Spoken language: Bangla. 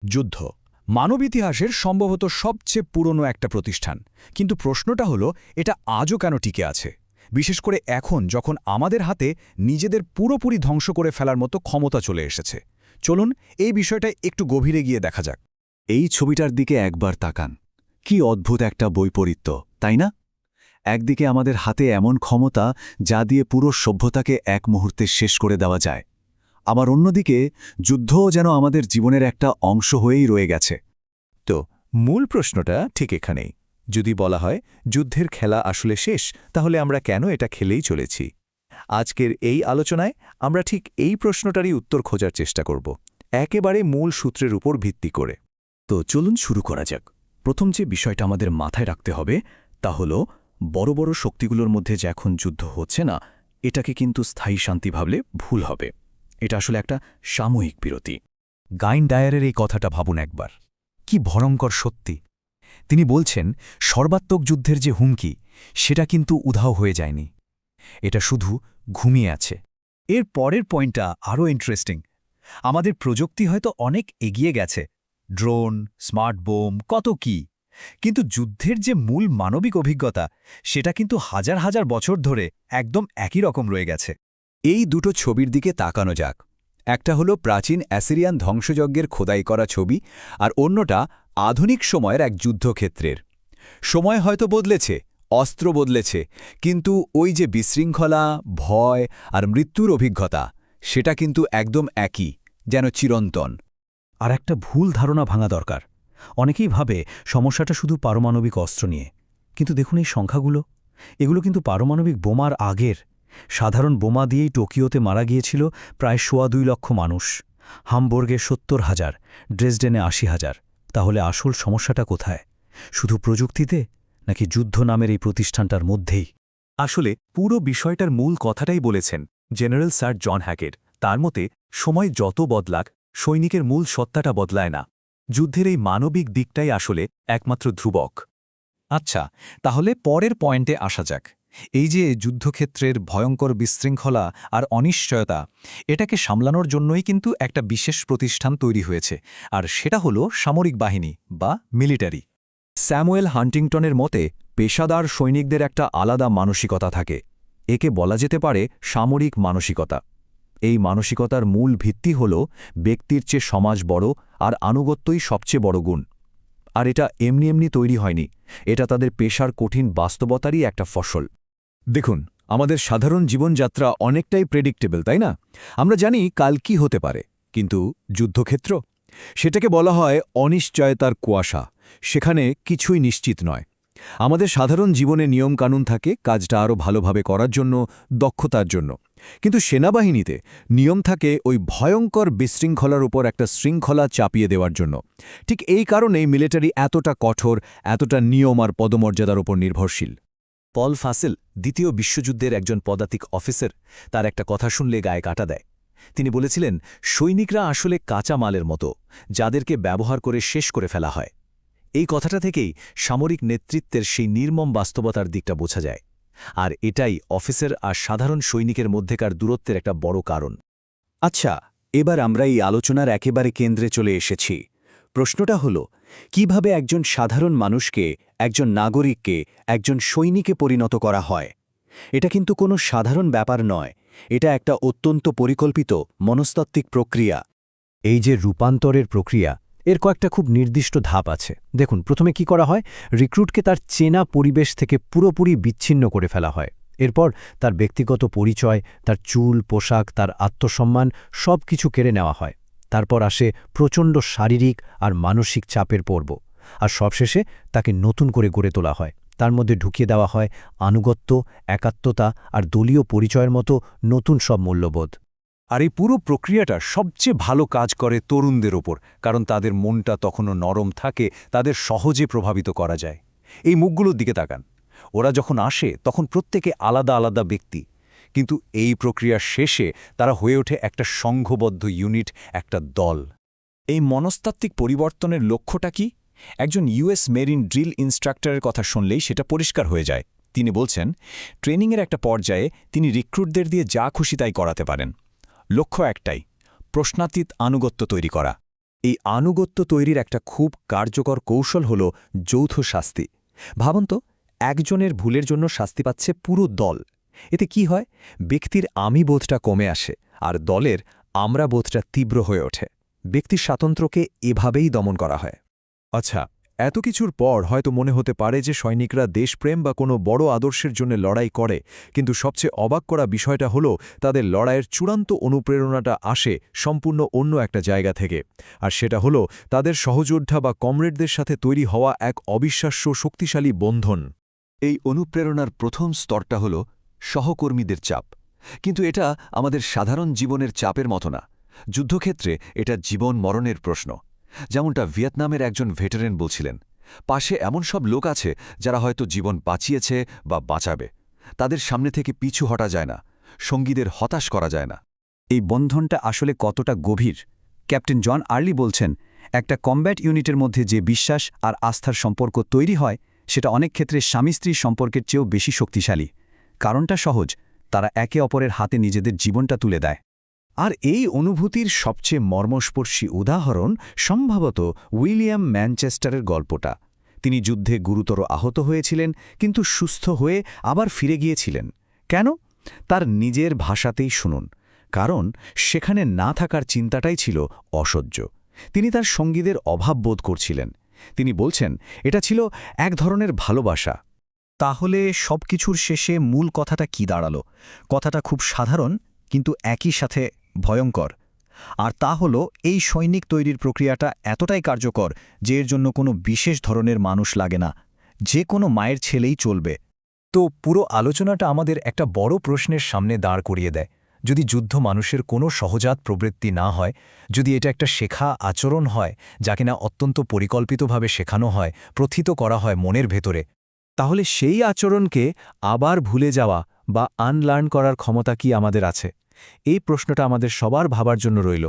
যুদ্ধ মানব ইতিহাসের সম্ভবত সবচেয়ে পুরনো একটা প্রতিষ্ঠান, কিন্তু প্রশ্নটা হলো এটা আজও কেন টিকে আছে, বিশেষ করে এখন যখন আমাদের হাতে নিজেদের পুরোপুরি ধ্বংস করে ফেলার মতো ক্ষমতা চলে এসেছে। চলুন এই বিষয়টা একটু গভীরে গিয়ে দেখা যাক। এই ছবিটার দিকে একবার তাকান। কি অদ্ভুত একটা বৈপরীত্য, তাই না? একদিকে আমাদের হাতে এমন ক্ষমতা যা দিয়ে পুরো সভ্যতাকে এক মুহূর্তে শেষ করে দেওয়া যায়, আবার অন্যদিকে যুদ্ধও যেন আমাদের জীবনের একটা অংশ হয়েই রয়ে গেছে। তো মূল প্রশ্নটা ঠিক এখানেই। যদি বলা হয় যুদ্ধের খেলা আসলে শেষ, তাহলে আমরা কেন এটা খেলেই চলেছি? আজকের এই আলোচনায় আমরা ঠিক এই প্রশ্নটারই উত্তর খোঁজার চেষ্টা করব, একেবারে মূল সূত্রের উপর ভিত্তি করে। তো চলুন শুরু করা যাক। প্রথম যে বিষয়টা আমাদের মাথায় রাখতে হবে তা হল বড় বড় শক্তিগুলোর মধ্যে যে এখন যুদ্ধ হচ্ছে না, এটাকে কিন্তু স্থায়ী শান্তি ভাবলে ভুল হবে। এটা আসলে একটা সাময়িক বিরতি। গাইন ডায়ারের এই কথাটা ভাবুন একবার। কি ভয়ঙ্কর সত্যি! তিনি বলছেন সর্বাত্মক যুদ্ধের যে হুমকি, সেটা কিন্তু উধাও হয়ে যায়নি, এটা শুধু ঘুমিয়ে আছে। এর পরের পয়েন্টটা আরও ইন্টারেস্টিং। আমাদের প্রযুক্তি হয়তো অনেক এগিয়ে গেছে, ড্রোন, স্মার্ট বোম, কত কি, কিন্তু যুদ্ধের যে মূল মানবিক অভিজ্ঞতা, সেটা কিন্তু হাজার হাজার বছর ধরে একদম একই রকম রয়ে গেছে। এই দুটো ছবির দিকে তাকানো যাক। একটা হলো প্রাচীন অ্যাসিরিয়ান ধ্বংসযজ্ঞের খোদাই করা ছবি, আর অন্যটা আধুনিক সময়ের এক যুদ্ধক্ষেত্রের। সময় হয়তো বদলেছে, অস্ত্র বদলেছে, কিন্তু ওই যে বিশৃঙ্খলা, ভয় আর মৃত্যুর অভিজ্ঞতা, সেটা কিন্তু একদম একই, যেন চিরন্তন। আর একটা ভুল ধারণা ভাঙা দরকার। অনেকেই ভাবে সমস্যাটা শুধু পারমাণবিক অস্ত্র নিয়ে, কিন্তু দেখুন এই সংখ্যাগুলো, এগুলো কিন্তু পারমাণবিক বোমার আগের। সাধারণ বোমা দিয়েই টোকিওতে মারা গিয়েছিল প্রায় ২.২ লক্ষ মানুষ, হামবুর্গে ৭০,০০০, ড্রেসডেনে ৮০,০০০। তাহলে আসল সমস্যাটা কোথায়? শুধু প্রযুক্তিতে, নাকি যুদ্ধ নামের এই প্রতিষ্ঠানটার মধ্যেই? আসলে পুরো বিষয়টার মূল কথাটাই বলেছেন জেনারেল স্যার জন হ্যাকেট। তার মতে সময় যত বদলাক, সৈনিকের মূল সত্তাটা বদলায় না। যুদ্ধের এই মানবিক দিকটাই আসলে একমাত্র ধ্রুবক। আচ্ছা, তাহলে পরের পয়েন্টে আসা যাক। এই যে যুদ্ধক্ষেত্রের ভয়ঙ্কর বিশৃঙ্খলা আর অনিশ্চয়তা, এটাকে সামলানোর জন্যই কিন্তু একটা বিশেষ প্রতিষ্ঠান তৈরি হয়েছে, আর সেটা হলো সামরিক বাহিনী বা মিলিটারি। স্যামুয়েল হান্টিংটনের মতে পেশাদার সৈনিকদের একটা আলাদা মানসিকতা থাকে। একে বলা যেতে পারে সামরিক মানসিকতা। এই মানসিকতার মূল ভিত্তি হল ব্যক্তির চেয়ে সমাজ বড় আর আনুগত্যই সবচেয়ে বড় গুণ। আর এটা এমনি এমনি তৈরি হয়নি, এটা তাদের পেশার কঠিন বাস্তবতারই একটা ফসল। দেখুন, আমাদের সাধারণ জীবনযাত্রা অনেকটাই প্রেডিক্টেবল, তাই না? আমরা জানি কাল কি হতে পারে, কিন্তু যুদ্ধক্ষেত্র, সেটাকে বলা হয় অনিশ্চয়তার কুয়াশা। সেখানে কিছুই নিশ্চিত নয়। আমাদের সাধারণ জীবনে নিয়মকানুন থাকে কাজটা আরও ভালোভাবে করার জন্য, দক্ষতার জন্য, কিন্তু সেনাবাহিনীতে নিয়ম থাকে ওই ভয়ঙ্কর বিশৃঙ্খলার উপর একটা শৃঙ্খলা চাপিয়ে দেওয়ার জন্য। ঠিক এই কারণেই মিলিটারি এতটা কঠোর, এতটা নিয়ম আর পদমর্যাদার উপর নির্ভরশীল। পল ফাসেল, দ্বিতীয় বিশ্বযুদ্ধের একজন পদাতিক অফিসার, তার একটা কথা শুনলে গায়ে কাটা দেয়। তিনি বলেছিলেন, সৈনিকরা আসলে কাঁচা মালের মতো, যাদেরকে ব্যবহার করে শেষ করে ফেলা হয়। এই কথাটা থেকেই সামরিক নেতৃত্বের সেই নির্মম বাস্তবতার দিকটা বোঝা যায়। আর এটাই অফিসার আর সাধারণ সৈনিকের মধ্যেকার দূরত্বের একটা বড় কারণ। আচ্ছা, এবার আমরা এই আলোচনার একেবারে কেন্দ্রে চলে এসেছি। প্রশ্নটা হলো, কিভাবে একজন সাধারণ মানুষকে, একজন নাগরিককে, একজন সৈনিকে পরিণত করা হয়? এটা কিন্তু কোনো সাধারণ ব্যাপার নয়, এটা একটা অত্যন্ত পরিকল্পিত মনস্তাত্ত্বিক প্রক্রিয়া। এই যে রূপান্তরের প্রক্রিয়া, এর কয়েকটা খুব নির্দিষ্ট ধাপ আছে। দেখুন, প্রথমে কি করা হয়, রিক্রুটকে তার চেনা পরিবেশ থেকে পুরোপুরি বিচ্ছিন্ন করে ফেলা হয়। এরপর তার ব্যক্তিগত পরিচয়, তার চুল, পোশাক, তার আত্মসম্মান সব কিছু কেড়ে নেওয়া হয়। তারপর আসে প্রচণ্ড শারীরিক আর মানসিক চাপের পর্ব, আর সবশেষে তাকে নতুন করে গড়ে তোলা হয়। তার মধ্যে ঢুকিয়ে দেওয়া হয় আনুগত্য, একাত্মতা আর দলীয় পরিচয়ের মতো নতুন সব মূল্যবোধ। আর এই পুরো প্রক্রিয়াটা সবচেয়ে ভালো কাজ করে তরুণদের ওপর, কারণ তাদের মনটা তখনও নরম থাকে, তাদের সহজে প্রভাবিত করা যায়। এই মুখগুলোর দিকে তাকান। ওরা যখন আসে তখন প্রত্যেকে আলাদা আলাদা ব্যক্তি, কিন্তু এই প্রক্রিয়ার শেষে তারা হয়ে ওঠে একটা সংঘবদ্ধ ইউনিট, একটা দল। এই মনস্তাত্ত্বিক পরিবর্তনের লক্ষ্যটা কি? একজন ইউএস মেরিন ড্রিল ইনস্ট্রাক্টরের কথা শুনলেই সেটা পরিষ্কার হয়ে যায়। তিনি বলছেন, ট্রেনিংয়ের একটা পর্যায়ে তিনি রিক্রুটদের দিয়ে যা খুশি তাই করাতে পারেন। লক্ষ্য একটাই, প্রশ্নাতীত আনুগত্য তৈরি করা। এই আনুগত্য তৈরির একটা খুব কার্যকর কৌশল হল যৌথ শাস্তি। ভাবুন তো, একজনের ভুলের জন্য শাস্তি পাচ্ছে পুরো দল। এতে কি হয়? ব্যক্তির আমি বোধটা কমে আসে আর দলের আমরা বোধটা তীব্র হয়ে ওঠে। ব্যক্তির স্বাতন্ত্র্যকে এভাবেই দমন করা হয়। আচ্ছা, এত কিছুর পর হয়তো মনে হতে পারে যে সৈনিকরা দেশপ্রেম বা কোনো বড় আদর্শের জন্য লড়াই করে, কিন্তু সবচেয়ে অবাক করা বিষয়টা হলো তাদের লড়াইয়ের চূড়ান্ত অনুপ্রেরণাটা আসে সম্পূর্ণ অন্য একটা জায়গা থেকে। আর সেটা হলো তাদের সহযোদ্ধা বা কমরেডদের সাথে তৈরি হওয়া এক অবিশ্বাস্য শক্তিশালী বন্ধন। এই অনুপ্রেরণার প্রথম স্তরটা হল সহকর্মীদের চাপ। কিন্তু এটা আমাদের সাধারণ জীবনের চাপের মতো না। যুদ্ধক্ষেত্রে এটা জীবন মরণের প্রশ্ন। যেমনটা ভিয়েতনামের একজন ভেটারেন বলছিলেন, পাশে এমন সব লোক আছে যারা হয়তো জীবন বাঁচিয়েছে বা বাঁচাবে। তাদের সামনে থেকে পিছু হটা যায় না, সঙ্গীদের হতাশ করা যায় না। এই বন্ধনটা আসলে কতটা গভীর? ক্যাপ্টেন জন আর্লি বলছেন, একটা কমব্যাট ইউনিটের মধ্যে যে বিশ্বাস আর আস্থার সম্পর্ক তৈরি হয় সেটা অনেক ক্ষেত্রে স্বামী স্ত্রীর সম্পর্কের চেয়েও বেশি শক্তিশালী। কারণটা সহজ, তারা একে অপরের হাতে নিজেদের জীবনটা তুলে দেয়। আর এই অনুভূতির সবচেয়ে মর্মস্পর্শী উদাহরণ সম্ভবত উইলিয়াম ম্যানচেস্টারের গল্পটা। তিনি যুদ্ধে গুরুতর আহত হয়েছিলেন, কিন্তু সুস্থ হয়ে আবার ফিরে গিয়েছিলেন। কেন? তার নিজের ভাষাতেই শুনুন। কারণ সেখানে না থাকার চিন্তাটাই ছিল অসহ্য। তিনি তার সঙ্গীদের অভাব বোধ করছিলেন। তিনি বলছেন, এটা ছিল এক ধরনের ভালোবাসা। তাহলে সবকিছুর শেষে মূল কথাটা কি দাঁড়ালো? কথাটা খুব সাধারণ, কিন্তু একই সাথে ভয়ঙ্কর। আর তা হলো, এই সৈনিক তৈরির প্রক্রিয়াটা এতটাই কার্যকর যে এর জন্য কোনো বিশেষ ধরনের মানুষ লাগে না, যে কোনো মায়ের ছেলেই চলবে। তো পুরো আলোচনাটা আমাদের একটা বড় প্রশ্নের সামনে দাঁড় করিয়ে দেয়। যদি যুদ্ধ মানুষের কোনো সহজাত প্রবৃত্তি না হয়, যদি এটা একটা শেখা আচরণ হয় যা কিনা অত্যন্ত পরিকল্পিতভাবে শেখানো হয়, প্রথিত করা হয় মনের ভেতরে, তাহলে সেই আচরণকে আবার ভুলে যাওয়া বা আনলার্ন করার ক্ষমতা কি আমাদের আছে? এই প্রশ্নটা আমাদের সবার ভাবার জন্য রইল।